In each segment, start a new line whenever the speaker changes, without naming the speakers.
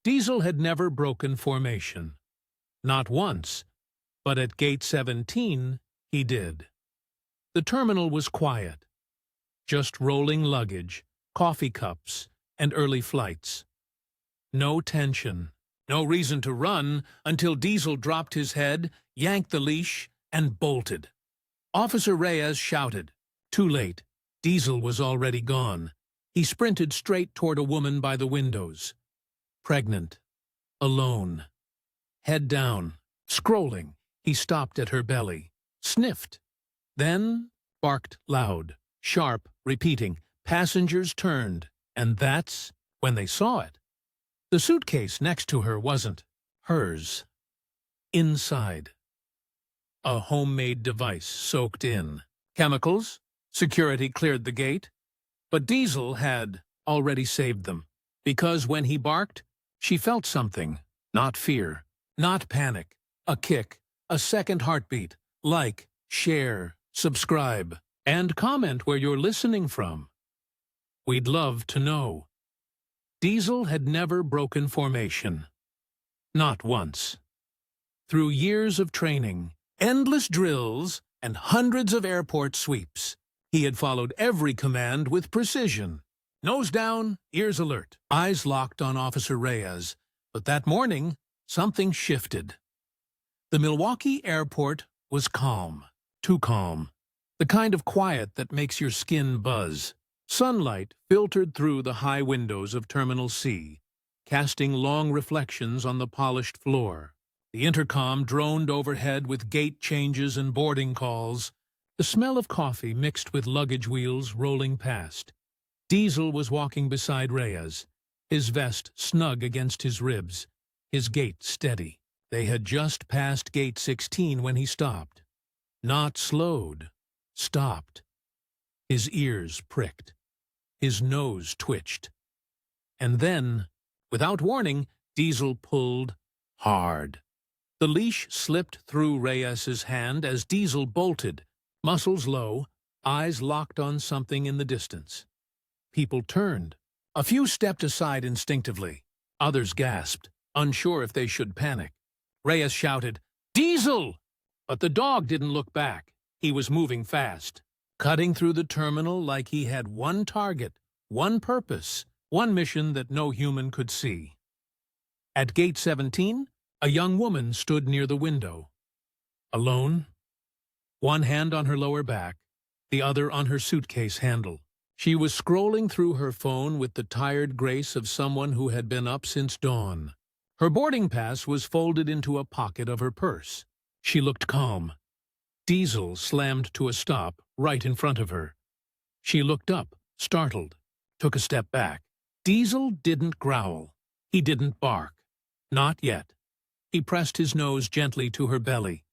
Diesel had never broken formation. Not once, but at Gate 17, he did. The terminal was quiet. Just rolling luggage, coffee cups, and early flights. No tension, no reason to run until Diesel dropped his head, yanked the leash, and bolted. Officer Reyes shouted. Too late. Diesel was already gone. He sprinted straight toward a woman by the windows. Pregnant. Alone. Head down. Scrolling. He stopped at her belly. Sniffed. Then barked loud. Sharp, repeating. Passengers turned. And that's when they saw it. The suitcase next to her wasn't hers. Inside. A homemade device soaked in. Chemicals. Security cleared the gate. But Diesel had already saved them. Because when he barked, she felt something. Not fear. Not panic. A kick. A second heartbeat. Like, share, subscribe, and comment where you're listening from. We'd love to know. Diesel had never broken formation. Not once. Through years of training, endless drills, and hundreds of airport sweeps, he had followed every command with precision. Nose down, ears alert, eyes locked on Officer Reyes. But that morning, something shifted. The Milwaukee airport was calm. Too calm. The kind of quiet that makes your skin buzz. Sunlight filtered through the high windows of Terminal C, casting long reflections on the polished floor. The intercom droned overhead with gate changes and boarding calls. The smell of coffee mixed with luggage wheels rolling past. Diesel was walking beside Reyes, his vest snug against his ribs, his gait steady. They had just passed Gate 16 when he stopped. Not slowed. Stopped. His ears pricked. His nose twitched. And then, without warning, Diesel pulled hard. The leash slipped through Reyes's hand as Diesel bolted, muscles low, eyes locked on something in the distance. People turned. A few stepped aside instinctively. Others gasped, unsure if they should panic. Reyes shouted, "Diesel!" But the dog didn't look back. He was moving fast, cutting through the terminal like he had one target, one purpose, one mission that no human could see. At Gate 17, a young woman stood near the window. Alone, one hand on her lower back, the other on her suitcase handle. She was scrolling through her phone with the tired grace of someone who had been up since dawn. Her boarding pass was folded into a pocket of her purse. She looked calm. Diesel slammed to a stop right in front of her. She looked up, startled, took a step back. Diesel didn't growl. He didn't bark. Not yet. He pressed his nose gently to her belly,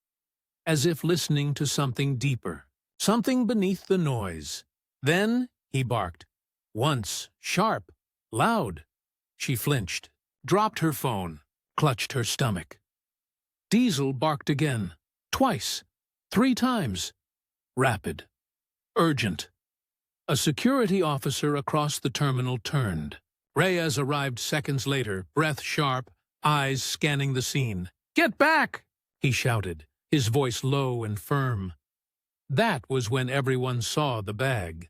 as if listening to something deeper, something beneath the noise. Then he barked. Once, sharp, loud. She flinched, dropped her phone, clutched her stomach. Diesel barked again, twice, 3 times. Rapid. Urgent. A security officer across the terminal turned. Reyes arrived seconds later, breath sharp, eyes scanning the scene. "Get back!" he shouted, his voice low and firm. That was when everyone saw the bag.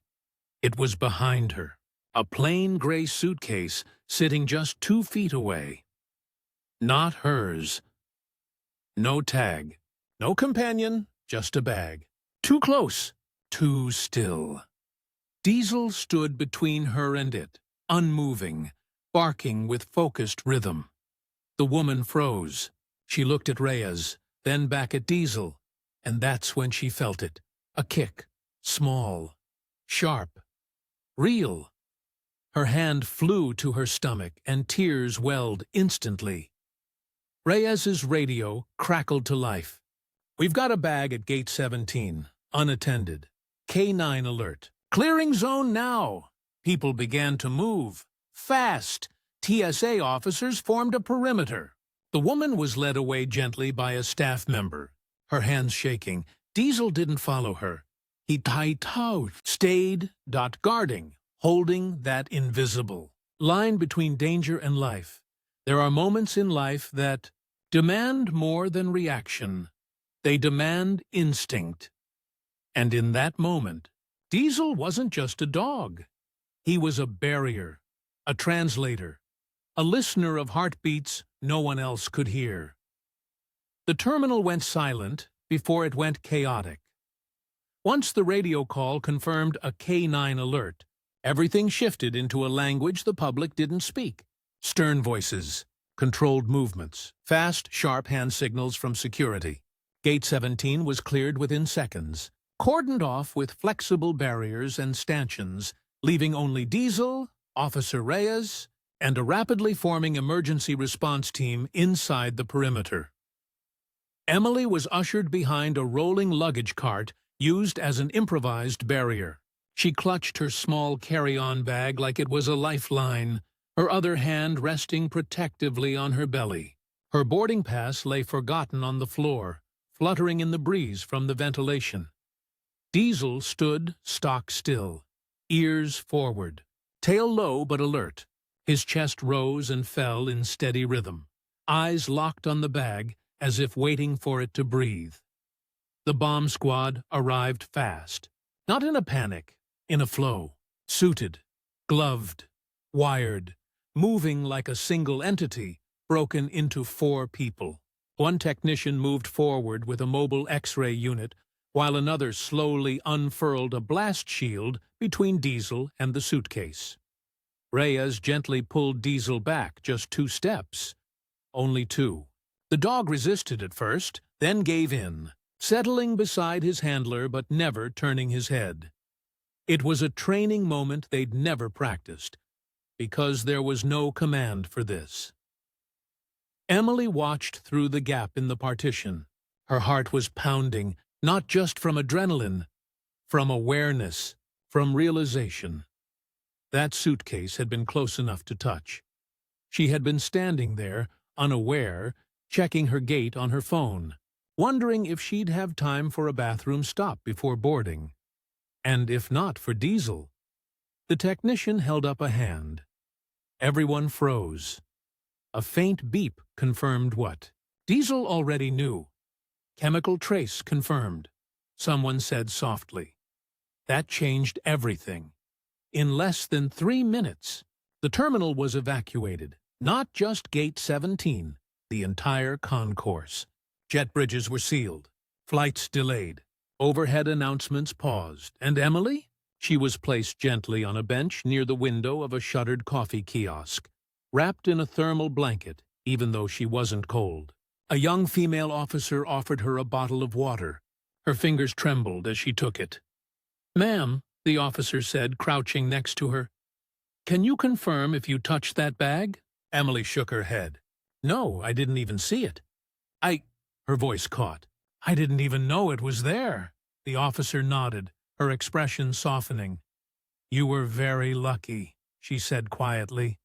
It was behind her, a plain gray suitcase sitting just 2 feet away. Not hers. No tag, no companion, just a bag. Too close, too still. Diesel stood between her and it, unmoving, barking with focused rhythm. The woman froze. She looked at Reyes, then back at Diesel, and that's when she felt it. A kick, small, sharp, real. Her hand flew to her stomach, and tears welled instantly. Reyes's radio crackled to life. "We've got a bag at Gate 17, unattended. K9 alert. Clearing zone now." People began to move. Fast. TSA officers formed a perimeter. The woman was led away gently by a staff member, her hands shaking. Diesel didn't follow her. He stayed, guarding, holding that invisible line between danger and life. There are moments in life that demand more than reaction. They demand instinct. And in that moment, Diesel wasn't just a dog. He was a barrier, a translator, a listener of heartbeats no one else could hear. The terminal went silent before it went chaotic. Once the radio call confirmed a K9 alert, everything shifted into a language the public didn't speak. Stern voices, controlled movements, fast, sharp hand signals from security. Gate 17 was cleared within seconds, cordoned off with flexible barriers and stanchions, leaving only Diesel, Officer Reyes, and a rapidly forming emergency response team inside the perimeter. Emily was ushered behind a rolling luggage cart used as an improvised barrier. She clutched her small carry-on bag like it was a lifeline, her other hand resting protectively on her belly. Her boarding pass lay forgotten on the floor, fluttering in the breeze from the ventilation. Diesel stood stock still, ears forward, tail low but alert. His chest rose and fell in steady rhythm, eyes locked on the bag as if waiting for it to breathe. The bomb squad arrived fast, not in a panic, in a flow, suited, gloved, wired, moving like a single entity broken into 4 people. One technician moved forward with a mobile X-ray unit, while another slowly unfurled a blast shield between Diesel and the suitcase. Reyes gently pulled Diesel back just 2 steps. Only 2. The dog resisted at first, then gave in, settling beside his handler but never turning his head. It was a training moment they'd never practiced, because there was no command for this. Emily watched through the gap in the partition. Her heart was pounding, not just from adrenaline, from awareness, from realization. That suitcase had been close enough to touch. She had been standing there, unaware, checking her gate on her phone, wondering if she'd have time for a bathroom stop before boarding. And if not for Diesel. The technician held up a hand. Everyone froze. A faint beep confirmed what Diesel already knew. Chemical trace confirmed, someone said softly. That changed everything. In less than 3 minutes, the terminal was evacuated, not just Gate 17, the entire concourse. Jet bridges were sealed, flights delayed, overhead announcements paused, and Emily? She was placed gently on a bench near the window of a shuttered coffee kiosk, wrapped in a thermal blanket, even though she wasn't cold. A young female officer offered her a bottle of water. Her fingers trembled as she took it. "Ma'am," the officer said, crouching next to her, "can you confirm if you touched that bag?" Emily shook her head. "No, I didn't even see it." Her voice caught. "I didn't even know it was there." The officer nodded, her expression softening. "You were very lucky," she said quietly.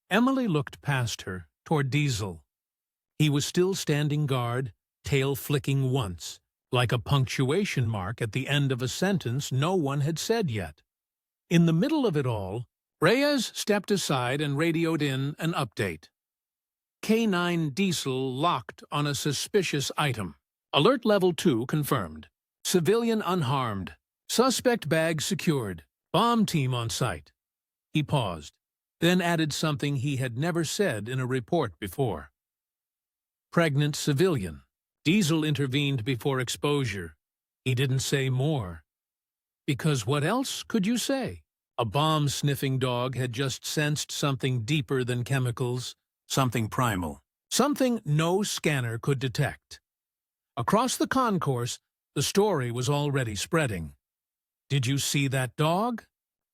Emily looked past her, toward Diesel. He was still standing guard, tail flicking once, like a punctuation mark at the end of a sentence no one had said yet. In the middle of it all, Reyes stepped aside and radioed in an update. K9 Diesel locked on a suspicious item. Alert Level 2 confirmed. Civilian unharmed. Suspect bag secured. Bomb team on site. He paused, then added something he had never said in a report before. Pregnant civilian. Diesel intervened before exposure. He didn't say more. Because what else could you say? A bomb-sniffing dog had just sensed something deeper than chemicals, something primal, something no scanner could detect. Across the concourse, the story was already spreading. "Did you see that dog?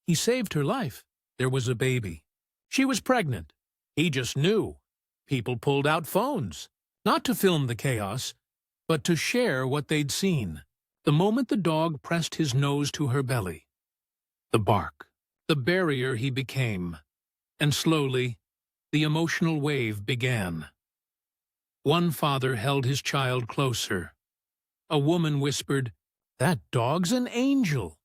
He saved her life. There was a baby. She was pregnant. He just knew." People pulled out phones, not to film the chaos, but to share what they'd seen. The moment the dog pressed his nose to her belly. The bark, the barrier he became. And slowly, the emotional wave began. One father held his child closer. A woman whispered, "That dog's an angel."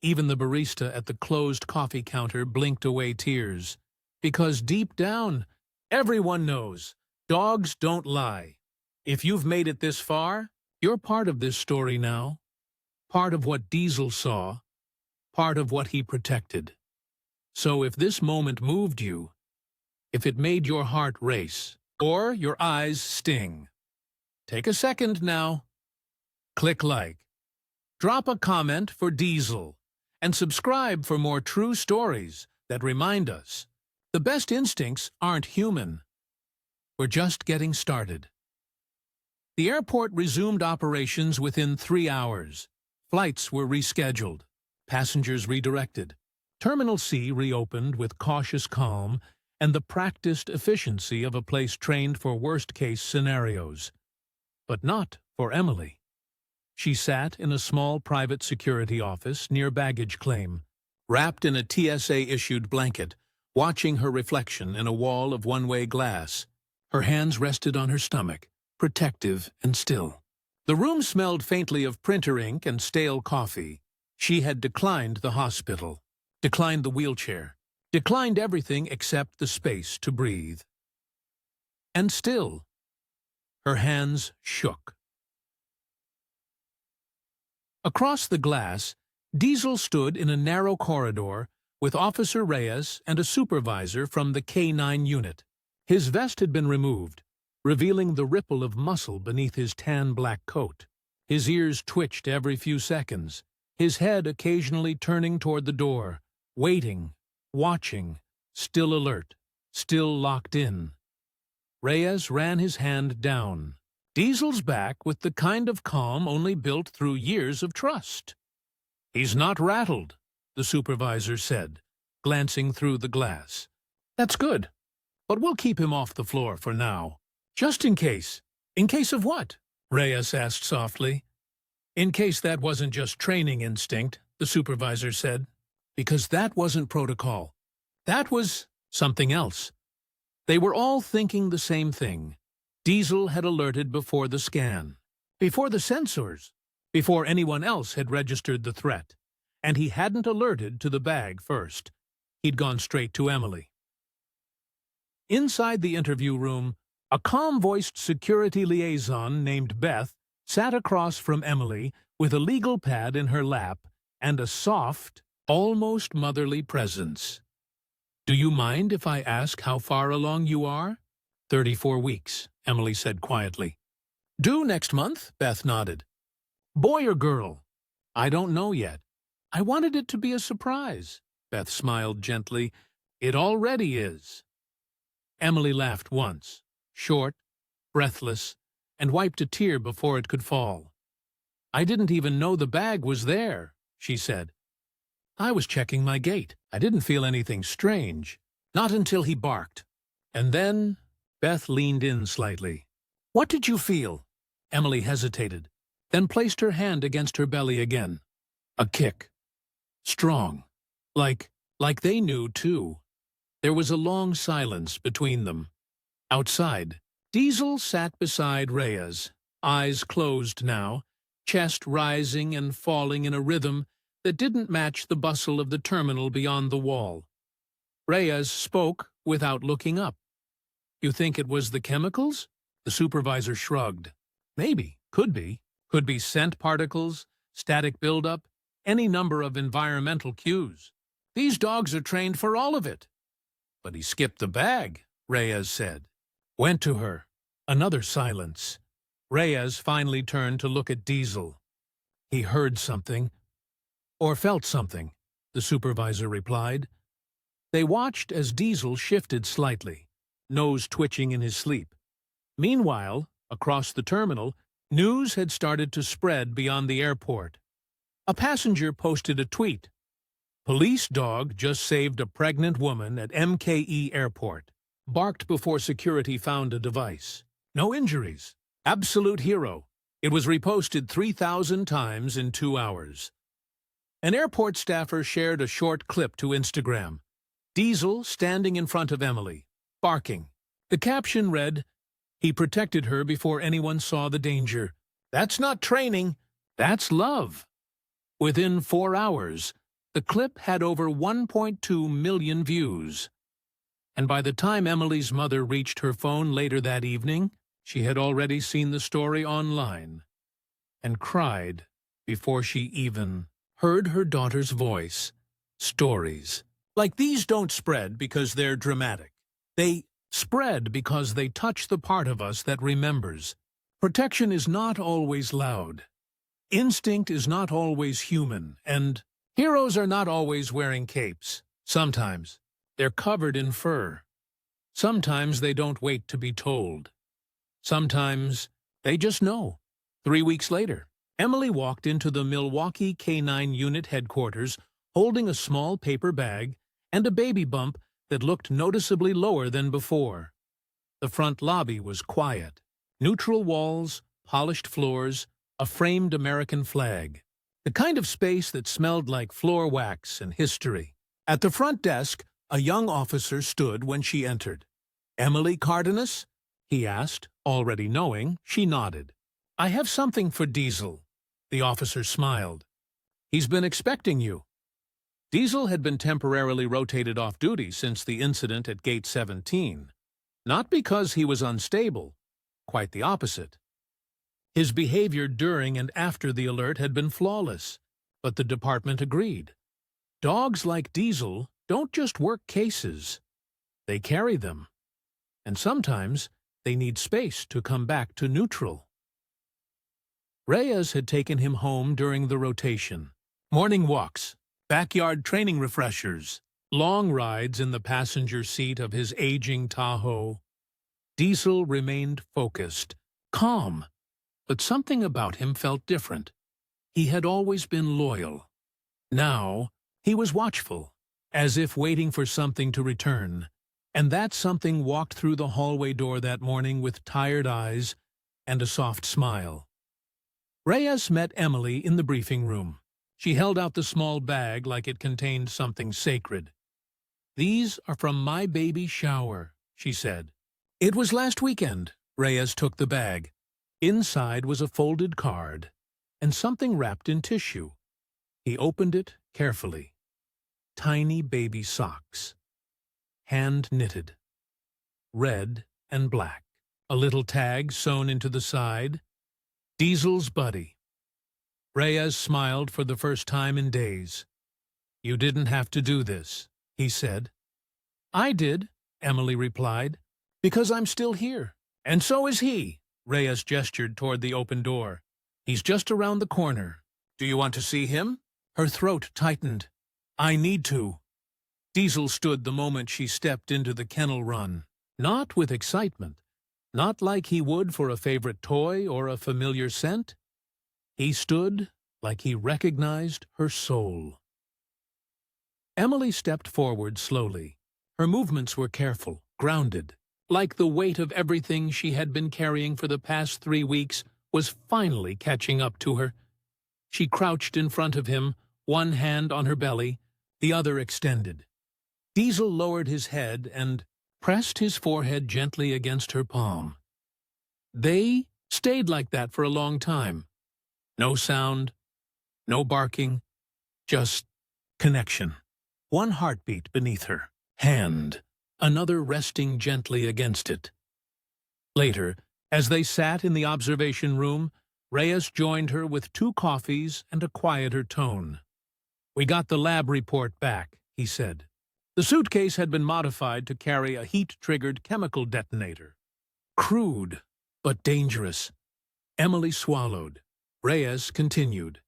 Even the barista at the closed coffee counter blinked away tears, because deep down, Everyone knows, dogs don't lie. If you've made it this far, you're part of this story now. Part of what Diesel saw, part of what he protected. So if this moment moved you, if it made your heart race, or your eyes sting, take a second now. Click like. Drop a comment for Diesel, and subscribe for more true stories that remind us the best instincts aren't human. We're just getting started. The airport resumed operations within 3 hours. Flights were rescheduled, passengers redirected. Terminal C reopened with cautious calm and the practiced efficiency of a place trained for worst-case scenarios. But not for Emily. She sat in a small private security office near baggage claim, wrapped in a TSA-issued blanket, watching her reflection in a wall of one-way glass. Her hands rested on her stomach, protective and still. The room smelled faintly of printer ink and stale coffee. She had declined the hospital, declined the wheelchair, declined everything except the space to breathe. And still, her hands shook. Across the glass, Diesel stood in a narrow corridor with Officer Reyes and a supervisor from the K-9 unit. His vest had been removed, revealing the ripple of muscle beneath his tan black coat. His ears twitched every few seconds, his head occasionally turning toward the door, waiting, watching, still alert, still locked in. Reyes ran his hand down. Diesel's back with the kind of calm only built through years of trust. "He's not rattled," the supervisor said, glancing through the glass. "That's good, but we'll keep him off the floor for now. Just in case." "In case of what?" Reyes asked softly. "In case that wasn't just training instinct," the supervisor said. "Because that wasn't protocol. That was something else." They were all thinking the same thing. Diesel had alerted before the scan, before the sensors, before anyone else had registered the threat. And he hadn't alerted to the bag first. He'd gone straight to Emily. Inside the interview room, a calm-voiced security liaison named Beth sat across from Emily with a legal pad in her lap and a soft, almost motherly presence. "Do you mind if I ask how far along you are?" 34 weeks, Emily said quietly. "Due next month," Beth nodded. "Boy or girl?" "I don't know yet. I wanted it to be a surprise." Beth smiled gently. "It already is." Emily laughed once, short, breathless, and wiped a tear before it could fall. "I didn't even know the bag was there," she said. "I was checking my gate. I didn't feel anything strange. Not until he barked. And then—" Beth leaned in slightly. "What did you feel?" Emily hesitated, then placed her hand against her belly again. "A kick. Strong. Like they knew, too." There was a long silence between them. Outside, Diesel sat beside Reyes, eyes closed now, chest rising and falling in a rhythm that didn't match the bustle of the terminal beyond the wall. Reyes spoke without looking up. "You think it was the chemicals?" The supervisor shrugged. "Maybe. Could be. Could be scent particles, static buildup, any number of environmental cues. These dogs are trained for all of it." "But he skipped the bag," Reyes said. Went to her. Another silence. Reyes finally turned to look at Diesel. "He heard something. Or felt something," the supervisor replied. They watched as Diesel shifted slightly, nose twitching in his sleep. Meanwhile, across the terminal, news had started to spread beyond the airport. A passenger posted a tweet. "Police dog just saved a pregnant woman at MKE Airport. Barked before security found a device. No injuries. Absolute hero." It was reposted 3,000 times in 2 hours. An airport staffer shared a short clip to Instagram. Diesel standing in front of Emily, barking. The caption read, "He protected her before anyone saw the danger. That's not training, that's love." Within 4 hours, the clip had over 1.2 million views. And by the time Emily's mother reached her phone later that evening, she had already seen the story online and cried before she even heard her daughter's voice. Stories like these don't spread because they're dramatic. They spread because they touch the part of us that remembers. Protection is not always loud. Instinct is not always human, and heroes are not always wearing capes. Sometimes they're covered in fur. Sometimes they don't wait to be told. Sometimes they just know. 3 weeks later, Emily walked into the Milwaukee K9 Unit headquarters holding a small paper bag and a baby bump that looked noticeably lower than before. The front lobby was quiet. Neutral walls, polished floors, a framed American flag. The kind of space that smelled like floor wax and history. At the front desk, a young officer stood when she entered. "Emily Cardenas?" he asked, already knowing. She nodded. "I have something for Diesel." The officer smiled. "He's been expecting you." Diesel had been temporarily rotated off duty since the incident at Gate 17. Not because he was unstable, quite the opposite. His behavior during and after the alert had been flawless, but the department agreed. Dogs like Diesel don't just work cases. They carry them. And sometimes they need space to come back to neutral. Reyes had taken him home during the rotation. Morning walks, backyard training refreshers, long rides in the passenger seat of his aging Tahoe. Diesel remained focused, calm, but something about him felt different. He had always been loyal. Now, he was watchful, as if waiting for something to return, and that something walked through the hallway door that morning with tired eyes and a soft smile. Reyes met Emily in the briefing room. She held out the small bag like it contained something sacred. "These are from my baby shower," she said. "It was last weekend." Reyes took the bag. Inside was a folded card and something wrapped in tissue. He opened it carefully. Tiny baby socks. Hand-knitted. Red and black. A little tag sewn into the side. Diesel's buddy. Reyes smiled for the first time in days. "You didn't have to do this," he said. "I did," Emily replied, "because I'm still here. And so is he." Reyes gestured toward the open door. "He's just around the corner. Do you want to see him?" Her throat tightened. "I need to." Diesel stood the moment she stepped into the kennel run. Not with excitement. Not like he would for a favorite toy or a familiar scent. He stood like he recognized her soul. Emily stepped forward slowly. Her movements were careful, grounded, like the weight of everything she had been carrying for the past 3 weeks was finally catching up to her. She crouched in front of him, one hand on her belly, the other extended. Diesel lowered his head and pressed his forehead gently against her palm. They stayed like that for a long time. No sound, no barking, just connection. One heartbeat beneath her hand, another resting gently against it. Later, as they sat in the observation room, Reyes joined her with 2 coffees and a quieter tone. "We got the lab report back," he said. The suitcase had been modified to carry a heat-triggered chemical detonator. Crude, but dangerous. Emily swallowed. Reyes continued.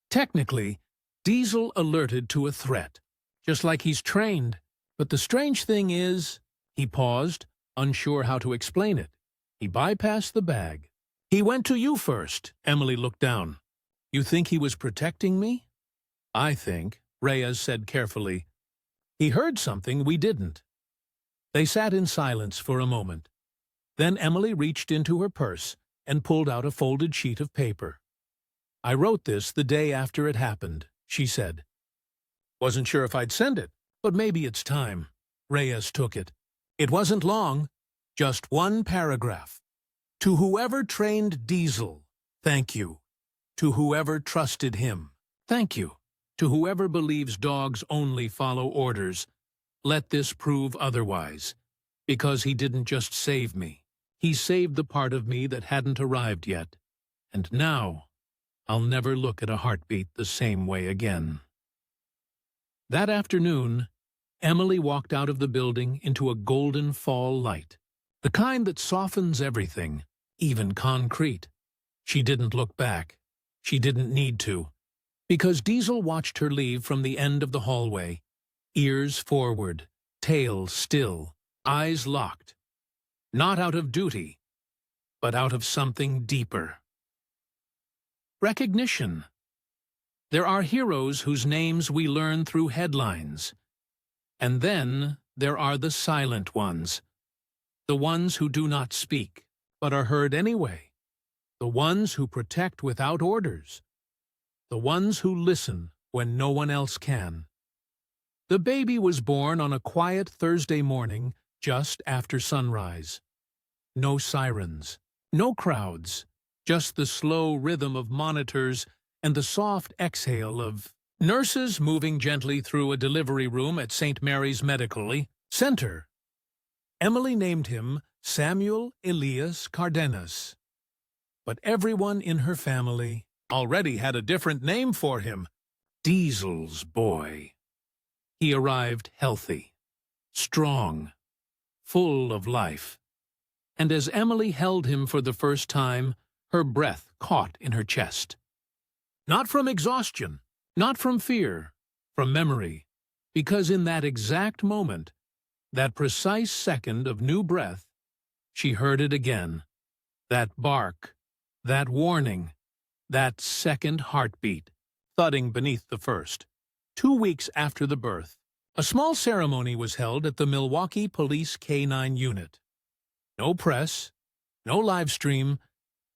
"Technically, Diesel alerted to a threat, just like he's trained. But the strange thing is," he paused, unsure how to explain it. "He bypassed the bag. He went to you first." Emily looked down. "You think he was protecting me?" "I think," Reyes said carefully, "he heard something we didn't." They sat in silence for a moment. Then Emily reached into her purse and pulled out a folded sheet of paper. "I wrote this the day after it happened," she said. "Wasn't sure if I'd send it, but maybe it's time." Reyes took it. It wasn't long, just 1 paragraph. "To whoever trained Diesel, thank you. To whoever trusted him, thank you. To whoever believes dogs only follow orders, let this prove otherwise, because he didn't just save me. He saved the part of me that hadn't arrived yet, and now I'll never look at a heartbeat the same way again. That afternoon, Emily walked out of the building into a golden fall light, the kind that softens everything, even concrete. She didn't look back. She didn't need to, because Diesel watched her leave from the end of the hallway, ears forward, tail still, eyes locked, not out of duty, but out of something deeper. Recognition. There are heroes whose names we learn through headlines. And then there are the silent ones, the ones who do not speak, but are heard anyway, the ones who protect without orders, the ones who listen when no one else can. The baby was born on a quiet Thursday morning just after sunrise. No sirens, no crowds, just the slow rhythm of monitors and the soft exhale of nurses moving gently through a delivery room at St. Mary's Medical Center. Emily named him Samuel Elias Cardenas, but everyone in her family already had a different name for him, Diesel's boy. He arrived healthy, strong, full of life, and as Emily held him for the first time, her breath caught in her chest. Not from exhaustion, not from fear, from memory, because in that exact moment, that precise second of new breath, she heard it again, that bark, that warning, that second heartbeat, thudding beneath the first. 2 weeks after the birth, a small ceremony was held at the Milwaukee Police K-9 unit. No press, no live stream,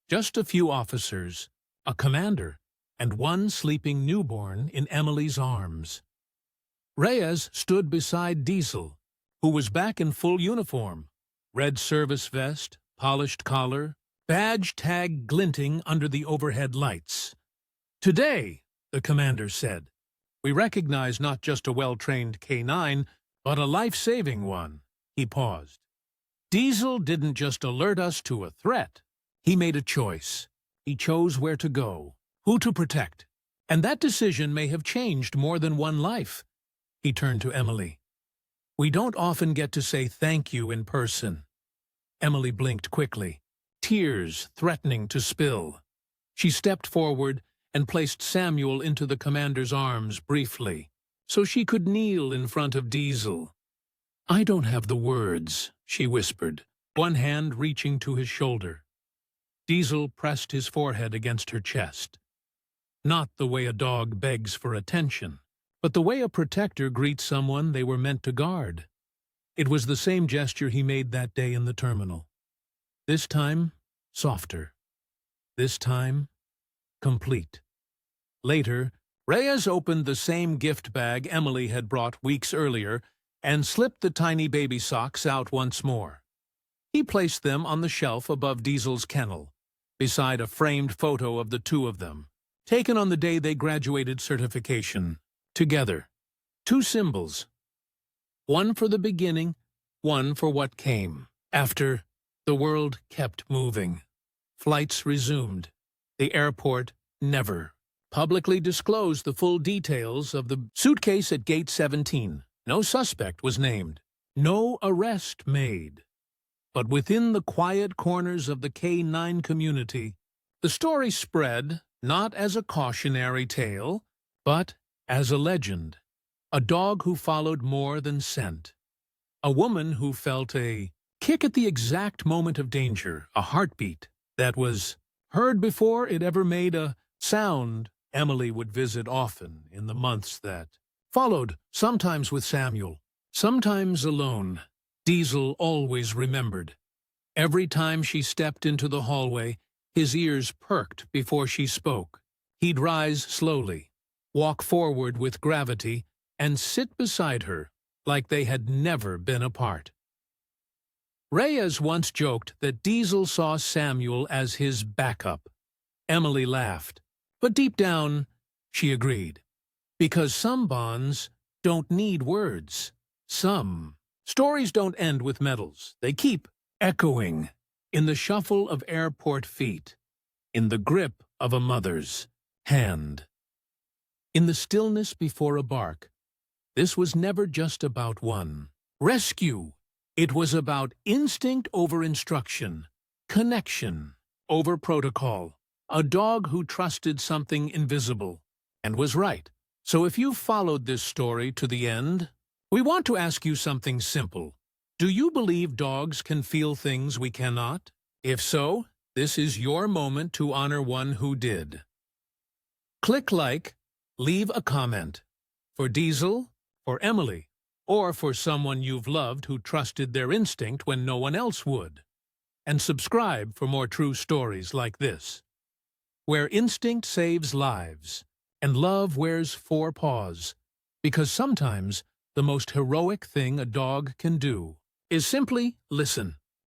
just a few officers, a commander, and one sleeping newborn in Emily's arms. Reyes stood beside Diesel, who was back in full uniform, red service vest, polished collar, badge tag glinting under the overhead lights. "Today," the commander said, "we recognize not just a well-trained K-9, but a life-saving one." He paused. Diesel didn't just alert us to a threat. He made a choice. He chose where to go, who to protect. And that decision may have changed more than one life. He turned to Emily. "We don't often get to say thank you in person." Emily blinked quickly, tears threatening to spill. She stepped forward and placed Samuel into the commander's arms briefly, so she could kneel in front of Diesel. "I don't have the words," she whispered, one hand reaching to his shoulder. Diesel pressed his forehead against her chest. Not the way a dog begs for attention, but the way a protector greets someone they were meant to guard. It was the same gesture he made that day in the terminal. This time, softer. This time, complete. Later, Reyes opened the same gift bag Emily had brought weeks earlier and slipped the tiny baby socks out once more. He placed them on the shelf above Diesel's kennel, beside a framed photo of the two of them, taken on the day they graduated certification, together. 2 symbols. One for the beginning, one for what came. After, the world kept moving. Flights resumed. The airport never publicly disclosed the full details of the suitcase at Gate 17. No suspect was named. No arrest made. But within the quiet corners of the K-9 community, the story spread not as a cautionary tale, but as a legend. A dog who followed more than scent. A woman who felt a kick at the exact moment of danger, a heartbeat that was heard before it ever made a sound. Emily would visit often in the months that followed, sometimes with Samuel, sometimes alone. Diesel always remembered. Every time she stepped into the hallway, his ears perked before she spoke. He'd rise slowly, walk forward with gravity, and sit beside her like they had never been apart. Reyes once joked that Diesel saw Samuel as his backup. Emily laughed, but deep down, she agreed. Because some bonds don't need words. some. Stories don't end with medals. They keep echoing in the shuffle of airport feet, in the grip of a mother's hand, in the stillness before a bark. This was never just about one rescue. It was about instinct over instruction, connection over protocol, a dog who trusted something invisible and was right. So if you followed this story to the end, we want to ask you something simple. Do you believe dogs can feel things we cannot? If so, this is your moment to honor one who did. Click like, leave a comment. For Diesel, for Emily, or for someone you've loved who trusted their instinct when no one else would. And subscribe for more true stories like this, where instinct saves lives and love wears 4 paws, because sometimes the most heroic thing a dog can do is simply listen.